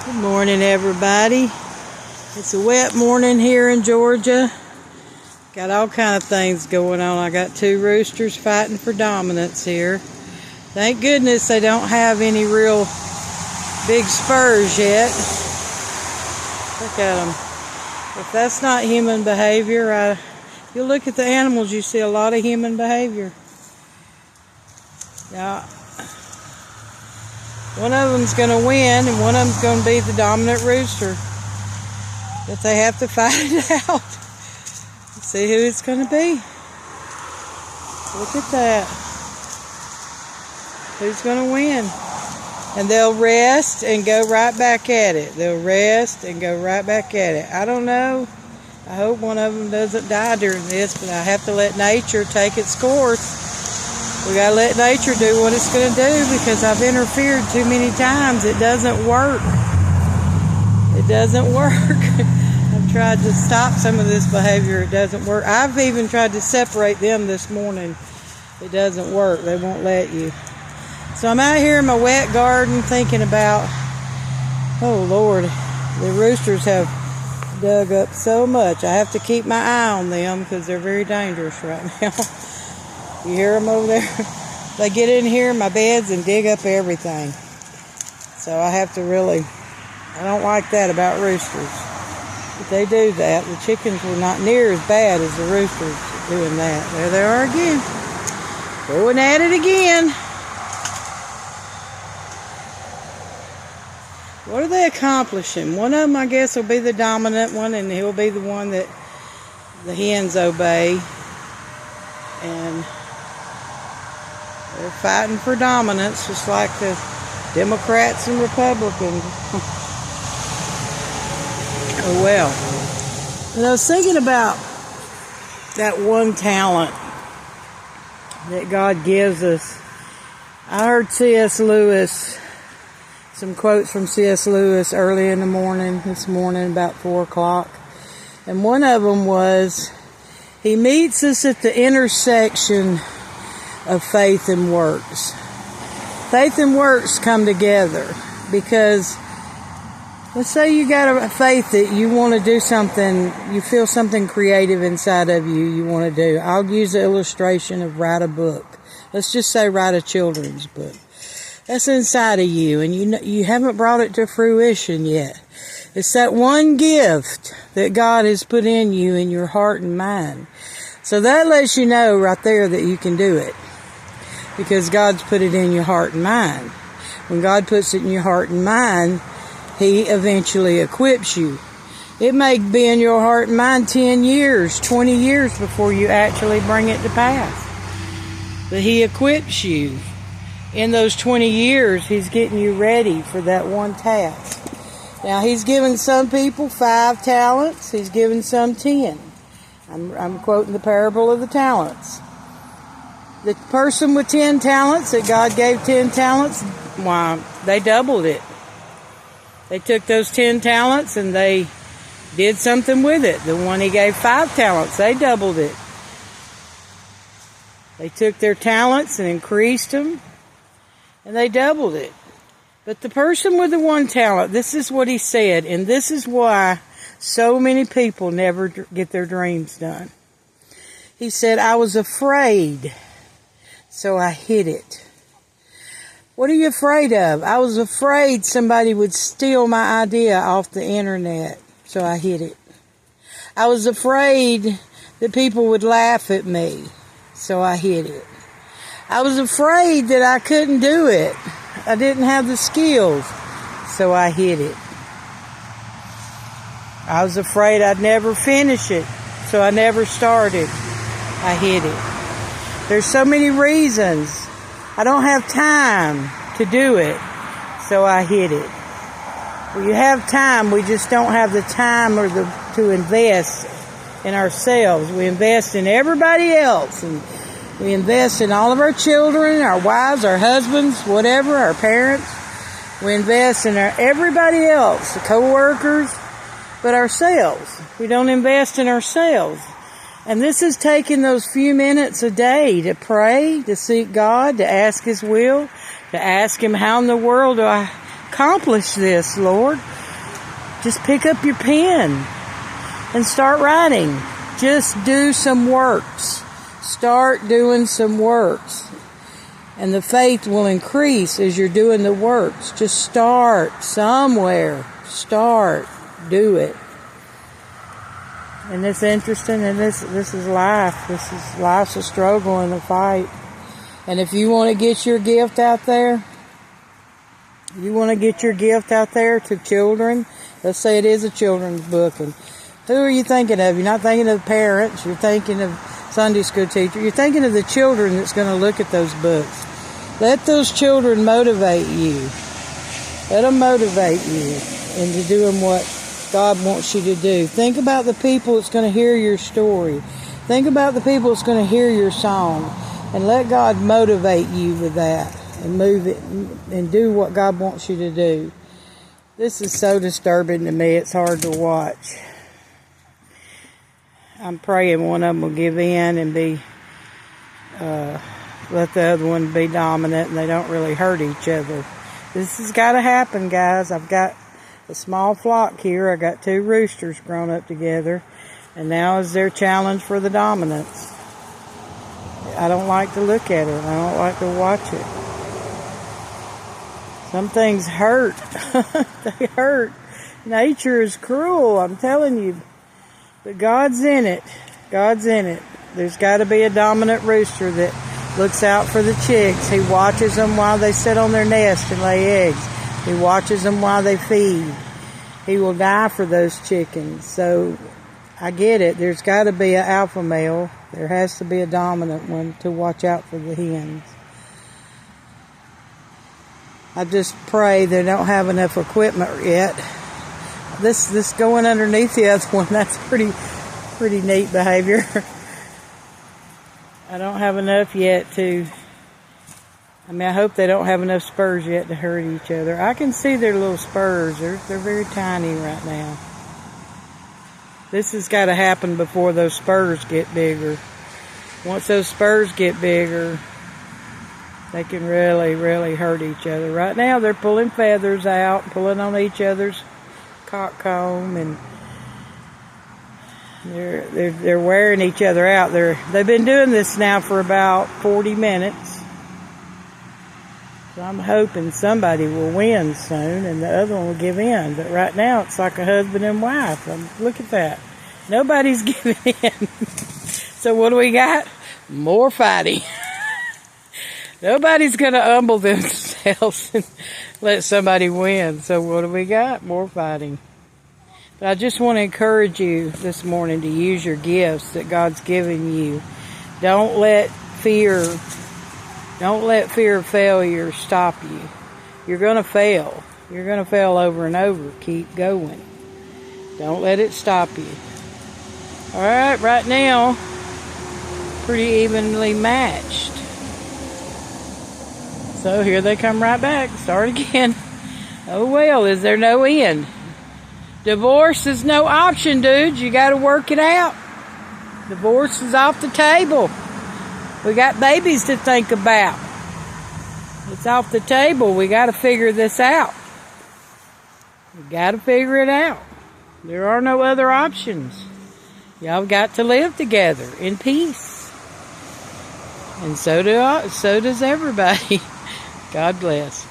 Good morning, everybody. It's a wet morning here in Georgia. Got all kind of things going on. I got two roosters fighting for dominance here. Thank goodness they don't have any real big spurs yet. Look at them. If that's not human behavior, if you look at the animals, you see a lot of human behavior. Now, one of them's going to win, and one of them's going to be the dominant rooster. But they have to fight it out. See who it's going to be. Look at that. Who's going to win? And they'll rest and go right back at it. They'll rest and go right back at it. I don't know. I hope one of them doesn't die during this, but I have to let nature take its course. We got to let nature do what it's going to do, because I've interfered too many times. It doesn't work. It doesn't work. I've tried to stop some of this behavior. It doesn't work. I've even tried to separate them this morning. It doesn't work. They won't let you. So I'm out here in my wet garden thinking about, oh Lord, the roosters have dug up so much. I have to keep my eye on them because they're very dangerous right now. You hear them over there? They get in here in my beds and dig up everything. So I have to really, I don't like that about roosters. But they do that. The chickens were not near as bad as the roosters doing that. There they are again. Going at it again. What are they accomplishing? One of them, I guess, will be the dominant one, and he'll be the one that the hens obey. And they're fighting for dominance, just like the Democrats and Republicans. Oh, well. And I was thinking about that one talent that God gives us. I heard C.S. Lewis, some quotes from C.S. Lewis early in the morning, this morning, about 4 o'clock. And one of them was, he meets us at the intersection of faith and works. Faith and works come together because, let's say you got a faith that you want to do something, you feel something creative inside of you want to do. I'll use the illustration of write a book. Let's just say write a children's book. That's inside of you, and you haven't brought it to fruition yet. It's that one gift that God has put in you in your heart and mind. So that lets you know right there that you can do it, because God's put it in your heart and mind. When God puts it in your heart and mind, He eventually equips you. It may be in your heart and mind 10 years, 20 years before you actually bring it to pass. But He equips you. In those 20 years, He's getting you ready for that one task. Now, He's given some people 5 talents. He's given some 10. I'm quoting the parable of the talents. The person with 10 talents, that God gave 10 talents, why, they doubled it. They took those 10 talents and they did something with it. The one He gave 5 talents, they doubled it. They took their talents and increased them, and they doubled it. But the person with the 1 talent, this is what he said, and this is why so many people never get their dreams done. He said, I was afraid, so I hid it. What are you afraid of? I was afraid somebody would steal my idea off the internet, so I hid it. I was afraid that people would laugh at me, so I hid it. I was afraid that I couldn't do it. I didn't have the skills, so I hid it. I was afraid I'd never finish it, so I never started. I hid it. There's so many reasons. I don't have time to do it, so I hid it. We have time, we just don't have the time to invest in ourselves. We invest in everybody else, and we invest in all of our children, our wives, our husbands, whatever, our parents. We invest in everybody else, the co-workers, but ourselves. We don't invest in ourselves. And this is taking those few minutes a day to pray, to seek God, to ask His will, to ask Him, how in the world do I accomplish this, Lord? Just pick up your pen and start writing. Just do some works. Start doing some works. And the faith will increase as you're doing the works. Just start somewhere. Start. Do it. And it's interesting, and this is life. Life's a struggle and a fight. And if you want to get your gift out there, to children, let's say it is a children's book, and who are you thinking of? You're not thinking of parents, you're thinking of Sunday school teacher, you're thinking of the children that's going to look at those books. Let those children motivate you. Let them motivate you into doing what God wants you to do. Think about the people that's going to hear your story. Think about the people that's going to hear your song. And let God motivate you with that. And move it and do what God wants you to do. This is so disturbing to me. It's hard to watch. I'm praying one of them will give in and be, let the other one be dominant and they don't really hurt each other. This has got to happen, guys. I've got a small flock here. I got 2 roosters grown up together, and now is their challenge for the dominance. I don't like to look at it. I don't like to watch it. Some things hurt. They hurt. Nature is cruel, I'm telling you. But God's in it. God's in it. There's got to be a dominant rooster that looks out for the chicks. He watches them while they sit on their nest and lay eggs. He watches them while they feed. He will die for those chickens. So I get it. There's got to be an alpha male. There has to be a dominant one to watch out for the hens. I just pray they don't have enough equipment yet. This going underneath the other one, that's pretty neat behavior. I don't have enough yet I hope they don't have enough spurs yet to hurt each other. I can see their little spurs. They're very tiny right now. This has got to happen before those spurs get bigger. Once those spurs get bigger, they can really, really hurt each other. Right now, they're pulling feathers out, pulling on each other's cock comb, and they're wearing each other out. They've been doing this now for about 40 minutes. So I'm hoping somebody will win soon and the other one will give in. But right now, it's like a husband and wife. Look at that. Nobody's giving in. So what do we got? More fighting. Nobody's going to humble themselves and let somebody win. So what do we got? More fighting. But I just want to encourage you this morning to use your gifts that God's given you. Don't let fear of failure stop you. You're going to fail. You're going to fail over and over. Keep going. Don't let it stop you. All right now, pretty evenly matched. So here they come right back. Start again. Oh well, is there no end? Divorce is no option, dudes. You got to work it out. Divorce is off the table. We got babies to think about. It's off the table. We got to figure this out. We got to figure it out. There are no other options. Y'all got to live together in peace. And so does everybody. God bless.